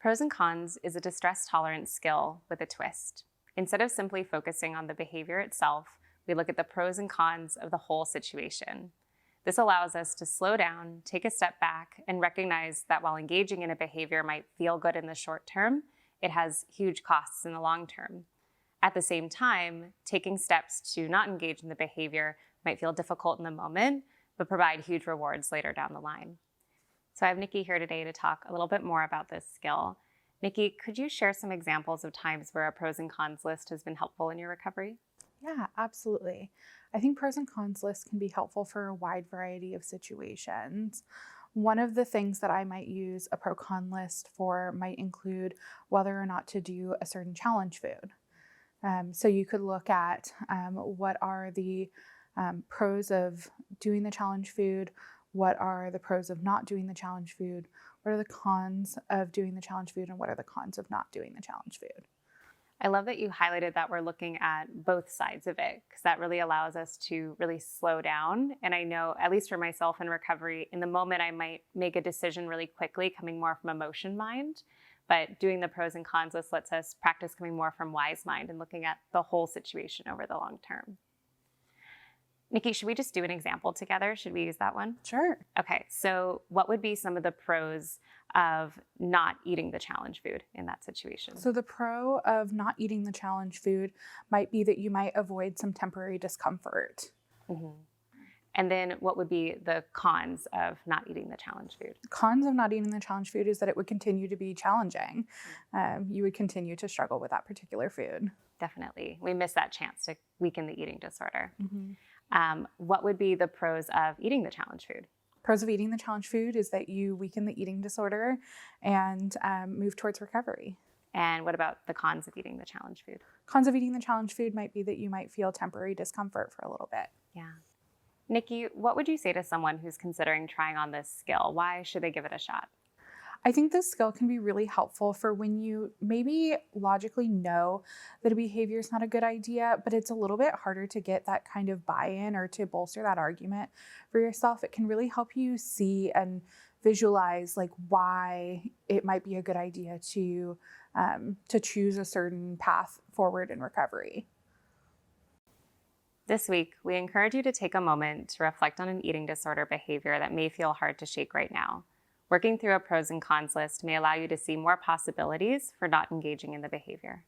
Pros and cons is a distress tolerance skill with a twist. Instead of simply focusing on the behavior itself, we look at the pros and cons of the whole situation. This allows us to slow down, take a step back, and recognize that while engaging in a behavior might feel good in the short term, it has huge costs in the long term. At the same time, taking steps to not engage in the behavior might feel difficult in the moment, but provide huge rewards later down the line. So I have Nikki here today to talk a little bit more about this skill. Nikki, could you share some examples of times where a pros and cons list has been helpful in your recovery? Yeah, absolutely. I think pros and cons lists can be helpful for a wide variety of situations. One of the things that I might use a pro con list for might include whether or not to do a certain challenge food. So you could look at what are the pros of doing the challenge food, what are the pros of not doing the challenge food, what are the cons of doing the challenge food, and what are the cons of not doing the challenge food. I love that you highlighted that we're looking at both sides of it, because that really allows us to really slow down. And I know, at least for myself in recovery, in the moment I might make a decision really quickly, coming more from emotion mind, but doing the pros and cons list lets us practice coming more from wise mind and looking at the whole situation over the long term. Nikki, should we just do an example together? Should we use that one? Sure. Okay, so what would be some of the pros of not eating the challenge food in that situation? So the pro of not eating the challenge food might be that you might avoid some temporary discomfort. Mm-hmm. And then what would be the cons of not eating the challenge food? Cons of not eating the challenge food is that it would continue to be challenging. You would continue to struggle with that particular food. Definitely. We miss that chance to weaken the eating disorder. Mm-hmm. What would be the pros of eating the challenge food? Pros of eating the challenge food is that you weaken the eating disorder and move towards recovery. And what about the cons of eating the challenge food? Cons of eating the challenge food might be that you might feel temporary discomfort for a little bit. Yeah. Nikki, what would you say to someone who's considering trying on this skill? Why should they give it a shot? I think this skill can be really helpful for when you maybe logically know that a behavior is not a good idea, but it's a little bit harder to get that kind of buy-in or to bolster that argument for yourself. It can really help you see and visualize like why it might be a good idea to choose a certain path forward in recovery. This week, we encourage you to take a moment to reflect on an eating disorder behavior that may feel hard to shake right now. Working through a pros and cons list may allow you to see more possibilities for not engaging in the behavior.